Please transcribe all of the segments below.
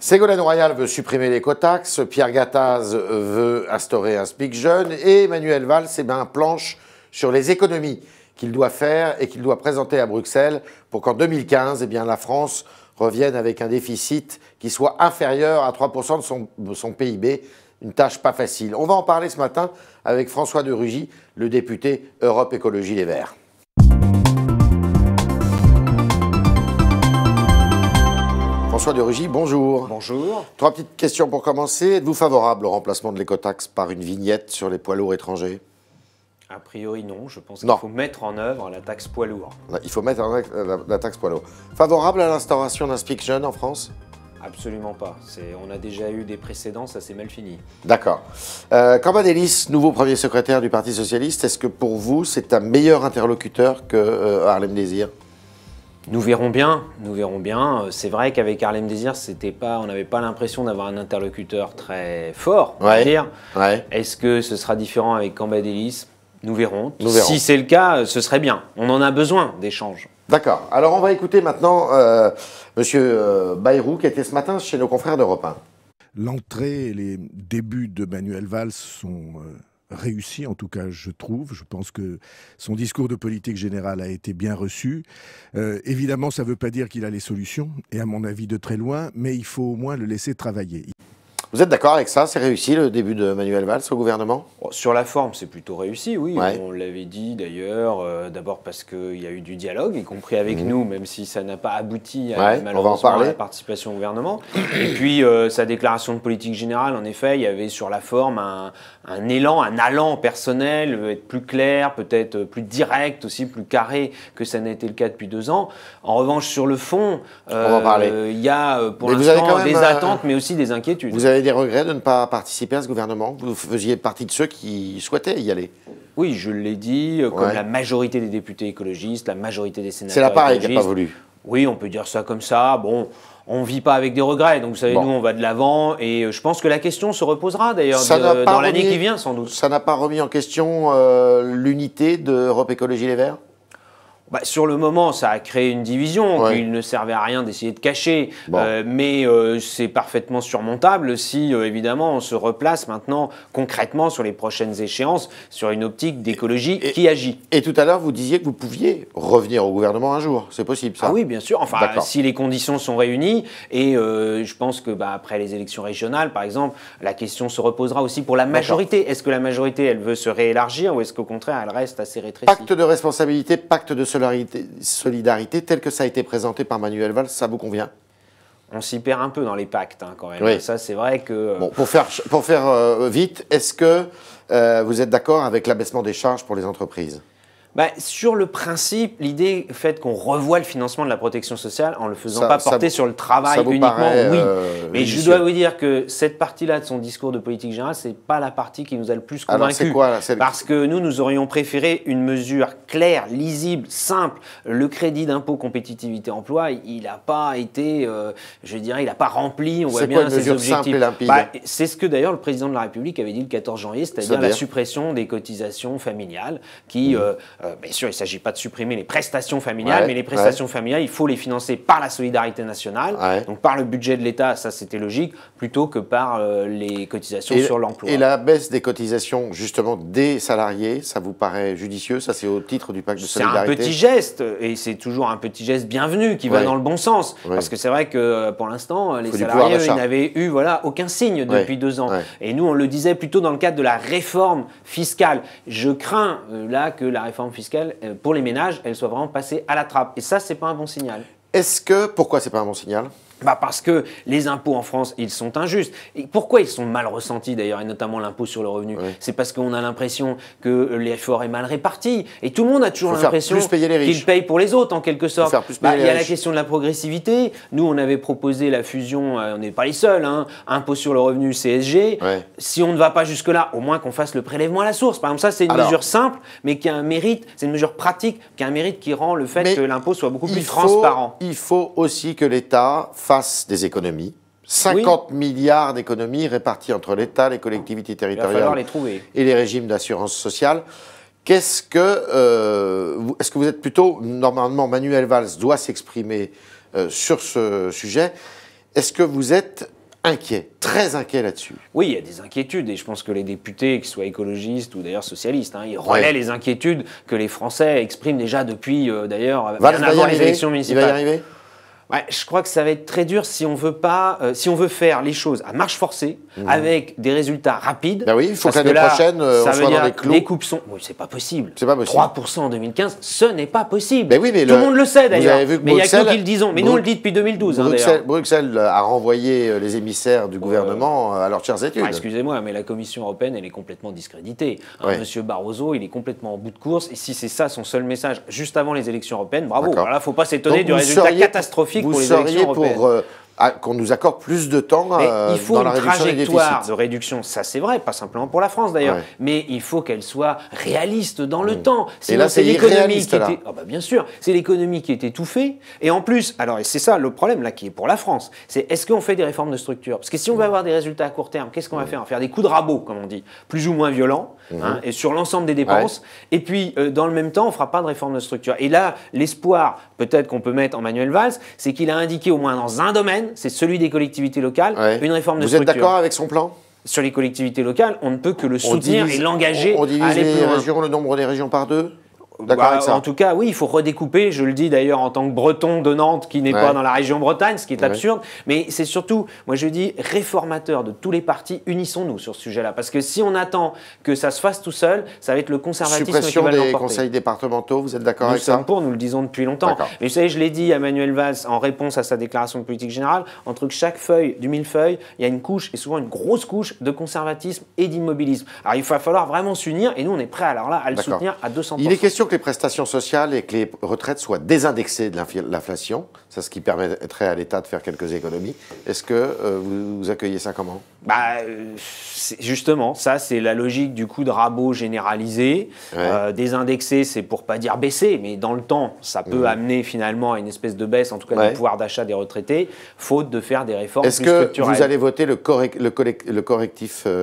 Ségolène Royal veut supprimer l'écotaxe, Pierre Gattaz veut instaurer un SMIC jeune et Manuel Valls planche sur les économies qu'il doit faire et qu'il doit présenter à Bruxelles pour qu'en 2015, la France revienne avec un déficit qui soit inférieur à 3% de son PIB. Une tâche pas facile. On va en parler ce matin avec François de Rugy, le député Europe Écologie Les Verts. François de Rugy, bonjour. Bonjour. 3 petites questions pour commencer. Êtes-vous favorable au remplacement de l'écotaxe par une vignette sur les poids lourds étrangers? A priori non, je pense qu'il faut mettre en œuvre la taxe poids lourd. Il faut mettre en œuvre la taxe poids lourd. Favorable à l'instauration d'un SMIC jeune en France? Absolument pas. On a déjà eu des précédents, ça s'est mal fini. D'accord. Cambadélis, nouveau premier secrétaire du Parti Socialiste, est-ce que pour vous, c'est un meilleur interlocuteur que Harlem Désir? Nous verrons bien, nous verrons bien. C'est vrai qu'avec Harlem Désir, on n'avait pas l'impression d'avoir un interlocuteur très fort, on va dire. Ouais. Est-ce que ce sera différent avec Cambadélis? Nous verrons. Si c'est le cas, ce serait bien. On en a besoin d'échanges. D'accord. Alors on va écouter maintenant Monsieur Bayrou qui était ce matin chez nos confrères d'Europe 1. L'entrée et les débuts de Manuel Valls sont réussis, en tout cas je trouve. Je pense que son discours de politique générale a été bien reçu. Évidemment, ça ne veut pas dire qu'il a les solutions, et à mon avis de très loin, mais il faut au moins le laisser travailler. Vous êtes d'accord avec ça? C'est réussi le début de Manuel Valls au gouvernement? Sur la forme, c'est plutôt réussi, oui. Ouais. On l'avait dit d'ailleurs, d'abord parce qu'il y a eu du dialogue, y compris avec nous, même si ça n'a pas abouti à, malheureusement à la participation au gouvernement. Et puis sa déclaration de politique générale, en effet, il y avait sur la forme un élan, un allant personnel, être plus clair, peut-être plus direct aussi, plus carré que ça n'a été le cas depuis 2 ans. En revanche, sur le fond, il y a pour l'instant des attentes, mais aussi des inquiétudes. Vous avez des regrets de ne pas participer à ce gouvernement? Vous faisiez partie de ceux qui souhaitaient y aller. Oui, je l'ai dit, comme la majorité des députés écologistes, la majorité des sénateurs C'est l'appareil écologistes. qui n'a pas voulu. Oui, on peut dire ça comme ça. Bon, on ne vit pas avec des regrets. Donc, vous savez, nous, on va de l'avant. Et je pense que la question se reposera, d'ailleurs, dans l'année qui vient, sans doute. Ça n'a pas remis en question l'unité d'Europe Écologie Les Verts? Sur le moment, ça a créé une division qu'il ne servait à rien d'essayer de cacher, mais c'est parfaitement surmontable si, évidemment, on se replace maintenant concrètement sur les prochaines échéances, sur une optique d'écologie qui agit. Et tout à l'heure, vous disiez que vous pouviez revenir au gouvernement un jour. C'est possible, ça? Ah oui, bien sûr. Enfin, si les conditions sont réunies, et je pense que après les élections régionales, par exemple, la question se reposera aussi pour la majorité. Est-ce que la majorité, elle veut se réélargir ou est-ce qu'au contraire, elle reste assez rétrécie? Pacte de responsabilité, pacte de solidarité, tel que ça a été présenté par Manuel Valls, ça vous convient? On s'y perd un peu dans les pactes, quand même. Oui. Ça, c'est vrai que... Bon, pour faire vite, est-ce que vous êtes d'accord avec l'abaissement des charges pour les entreprises? Sur le principe, l'idée faite qu'on revoie le financement de la protection sociale en ne le faisant pas porter sur le travail uniquement, oui. Mais je dois vous dire que cette partie-là de son discours de politique générale, ce n'est pas la partie qui nous a le plus convaincus. Alors c'est quoi, là? Parce que nous aurions préféré une mesure claire, lisible, simple. Le crédit d'impôt compétitivité emploi, il n'a pas été, je dirais, il n'a pas rempli, on voit bien ses objectifs. Simple et limpide. C'est ce que d'ailleurs le président de la République avait dit le 14 janvier, c'est-à-dire la suppression des cotisations familiales qui... bien sûr, il ne s'agit pas de supprimer les prestations familiales, mais les prestations familiales, il faut les financer par la solidarité nationale, donc par le budget de l'État, ça c'était logique, plutôt que par les cotisations sur l'emploi. Et la baisse des cotisations, justement, des salariés, ça vous paraît judicieux? Ça, c'est au titre du pacte de solidarité? C'est un petit geste, et c'est toujours un petit geste bienvenu qui va dans le bon sens. Parce que c'est vrai que pour l'instant, les salariés, ils n'avaient eu aucun signe depuis 2 ans. Et nous, on le disait plutôt dans le cadre de la réforme fiscale. Je crains là que la réforme fiscale, pour les ménages, elle soit vraiment passée à la trappe. Et ça, c'est pas un bon signal. Pourquoi c'est pas un bon signal? Parce que les impôts en France, ils sont injustes. Et pourquoi ils sont mal ressentis d'ailleurs, et notamment l'impôt sur le revenu? C'est parce qu'on a l'impression que l'effort est mal réparti. Et tout le monde a toujours l'impression qu'il paye pour les autres, en quelque sorte. Il y a la question de la progressivité. Nous, on avait proposé la fusion, on n'est pas les seuls, impôt sur le revenu, CSG. Si on ne va pas jusque-là, au moins qu'on fasse le prélèvement à la source. Par exemple, ça, c'est une mesure simple, mais qui a un mérite, c'est une mesure pratique, qui a un mérite qui rend le fait que l'impôt soit beaucoup plus transparent. Il faut aussi que l'État fasse des économies. 50 milliards d'économies réparties entre l'État, les collectivités territoriales et les régimes d'assurance sociale. Est-ce que vous êtes plutôt, normalement, Manuel Valls doit s'exprimer sur ce sujet. Est-ce que vous êtes inquiet, très inquiet là-dessus? Oui, il y a des inquiétudes et je pense que les députés, qu'ils soient écologistes ou d'ailleurs socialistes, ils relaient les inquiétudes que les Français expriment déjà depuis d'ailleurs bien avant les élections municipales. Il va y arriver? Ouais, je crois que ça va être très dur si on veut pas, si on veut faire les choses à marche forcée, avec des résultats rapides. Ben oui, il faut que l'année prochaine, on soit dans les clous. Les coupes sont, oui, c'est pas possible. C'est pas possible. 3% en 2015, ce n'est pas possible. Ben oui, mais tout le monde le sait d'ailleurs. Mais il y a que nous qui le disons. Mais nous on le dit depuis 2012. Bruxelles a renvoyé les émissaires du gouvernement à leurs chères études. Excusez-moi, mais la Commission européenne, elle est complètement discréditée. Monsieur Barroso, il est complètement en bout de course. Et si c'est ça son seul message juste avant les élections européennes, bravo. Alors là, faut pas s'étonner du résultat catastrophique pour les élections européennes. Qu'on nous accorde plus de temps dans la réduction des déficits. Il faut une trajectoire de réduction, ça c'est vrai, pas simplement pour la France d'ailleurs, mais il faut qu'elle soit réaliste dans le temps. Sinon, et là, c'est l'économie qui était... Ah bah bien sûr, c'est l'économie qui est étouffée. Et en plus, alors et c'est ça le problème là qui est pour la France, c'est est-ce qu'on fait des réformes de structure? Parce que si on veut avoir des résultats à court terme, qu'est-ce qu'on va faire? On va faire des coups de rabot, comme on dit, plus ou moins violents, et sur l'ensemble des dépenses. Et puis, dans le même temps, on ne fera pas de réforme de structure. Et là, l'espoir, peut-être qu'on peut mettre en Manuel Valls, c'est qu'il a indiqué au moins dans un domaine, c'est celui des collectivités locales, une réforme de structure. Vous êtes d'accord avec son plan? Sur les collectivités locales, on ne peut que le soutenir et l'engager. On divise le nombre des régions par 2? D'accord avec ça. En tout cas, oui, il faut redécouper. Je le dis d'ailleurs en tant que breton de Nantes qui n'est pas dans la région Bretagne, ce qui est absurde. Mais c'est surtout, moi je dis, réformateur de tous les partis, unissons-nous sur ce sujet-là. Parce que si on attend que ça se fasse tout seul, ça va être le conservatisme qui va l'emporter. Suppression des conseils départementaux, vous êtes d'accord avec ça? Nous sommes pour, nous le disons depuis longtemps. Mais vous savez, je l'ai dit à Manuel Valls en réponse à sa déclaration de politique générale, entre chaque feuille du millefeuille, il y a une couche, et souvent une grosse couche, de conservatisme et d'immobilisme. Alors il va falloir vraiment s'unir, et nous on est prêts alors là à le soutenir à 200%. Il est question que les prestations sociales et que les retraites soient désindexées de l'inflation. C'est ce qui permettrait à l'État de faire quelques économies. Est-ce que vous accueillez ça comment? Justement, ça c'est la logique du coup de rabot généralisé. Désindexé, c'est pour pas dire baisser, mais dans le temps, ça peut amener finalement à une espèce de baisse, en tout cas du pouvoir d'achat des retraités, faute de faire des réformes plus structurelles. Est-ce que vous allez voter le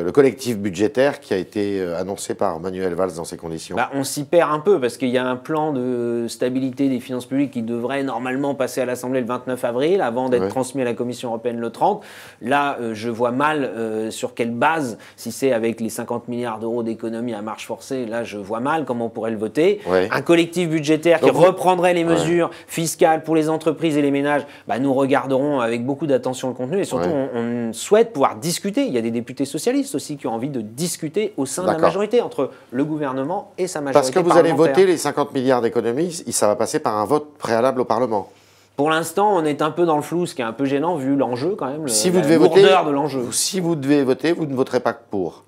collectif budgétaire qui a été annoncé par Manuel Valls dans ces conditions? On s'y perd un peu parce qu'il y a un plan de stabilité des finances publiques qui devrait normalement passer à l'Assemblée le 29 avril avant d'être transmis à la Commission européenne le 30. Là, je vois mal sur quelle base, si c'est avec les 50 milliards d'euros d'économie à marche forcée, là je vois mal comment on pourrait le voter. Un collectif budgétaire qui reprendrait les mesures fiscales pour les entreprises et les ménages, nous regarderons avec beaucoup d'attention le contenu et surtout on souhaite pouvoir discuter. Il y a des députés socialistes aussi qui ont envie de discuter au sein de la majorité entre le gouvernement et sa majorité parlementaire. Parce que vous allez voter les 50 milliards d'économies, ça va passer par un vote préalable au Parlement. Pour l'instant, on est un peu dans le flou, ce qui est un peu gênant vu l'enjeu quand même, la lourdeur de l'enjeu. Si vous devez voter, vous ne voterez pas pour?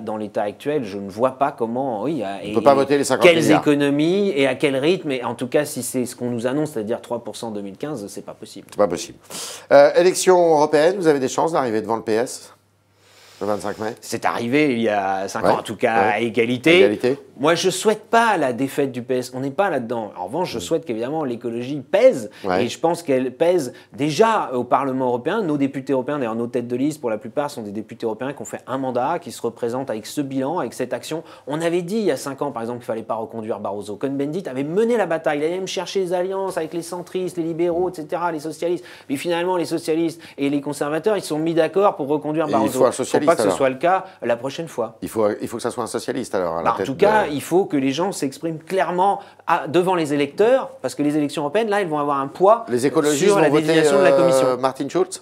Dans l'état actuel, je ne vois pas comment... on ne peut pas voter les 50 milliards. Quelles économies et à quel rythme. Et en tout cas, si c'est ce qu'on nous annonce, c'est-à-dire 3% en 2015, c'est pas possible. C'est pas possible. Élection européenne, vous avez des chances d'arriver devant le PS le 25 mai? C'est arrivé il y a 5 ans, en tout cas, à égalité. Moi, je ne souhaite pas la défaite du PS. On n'est pas là-dedans. En revanche, je souhaite qu'évidemment l'écologie pèse. Et je pense qu'elle pèse déjà au Parlement européen. Nos députés européens, d'ailleurs nos têtes de liste, pour la plupart, sont des députés européens qui ont fait un mandat, qui se représentent avec ce bilan, avec cette action. On avait dit il y a 5 ans, par exemple, qu'il ne fallait pas reconduire Barroso. Cohn-Bendit avait mené la bataille. Il allait même chercher les alliances avec les centristes, les libéraux, etc., les socialistes. Mais finalement, les socialistes et les conservateurs, ils se sont mis d'accord pour reconduire Barroso. Il ne faut pas que ce soit le cas la prochaine fois. Il faut que ça soit un socialiste alors. En tout cas, il faut que les gens s'expriment clairement devant les électeurs, parce que les élections européennes, là, elles vont avoir un poids sur la désignation de la Commission. Martin Schulz?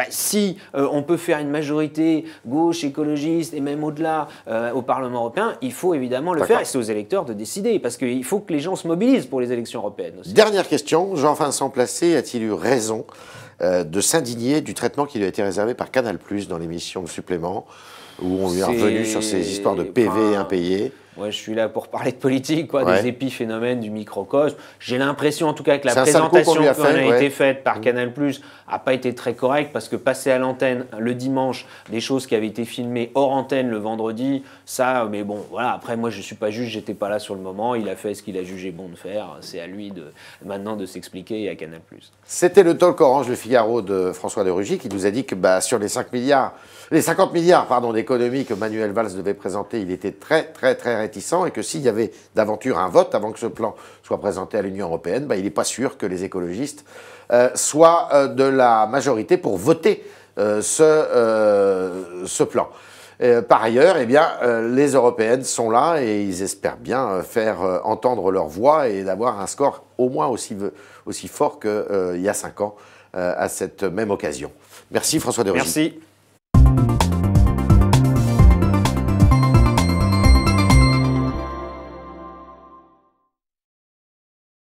Si on peut faire une majorité gauche, écologiste et même au-delà au Parlement européen, il faut évidemment le faire et c'est aux électeurs de décider parce qu'il faut que les gens se mobilisent pour les élections européennes aussi. Dernière question, Jean-Vincent Placé a-t-il eu raison de s'indigner du traitement qui lui a été réservé par Canal+ dans l'émission de Supplément où on lui est revenu sur ces histoires de PV impayés? Moi, je suis là pour parler de politique, des épiphénomènes du microcosme. J'ai l'impression, en tout cas, que la présentation qui a été faite par Canal+ n'a pas été très correcte parce que passer à l'antenne le dimanche des choses qui avaient été filmées hors antenne le vendredi, ça, mais bon, voilà. Après, moi, je ne suis pas juge, j'étais pas là sur le moment. Il a fait ce qu'il a jugé bon de faire. C'est à lui maintenant de s'expliquer et à Canal+. C'était le talk Orange Le Figaro de François de Rugy qui nous a dit que sur les 50 milliards d'économies que Manuel Valls devait présenter, il était très, très, très réticents et que s'il y avait d'aventure un vote avant que ce plan soit présenté à l'Union européenne, il n'est pas sûr que les écologistes soient de la majorité pour voter ce plan. Par ailleurs, les Européennes sont là et ils espèrent bien faire entendre leur voix et d'avoir un score au moins aussi fort qu'il y a 5 ans à cette même occasion. Merci François de Rugy. Merci.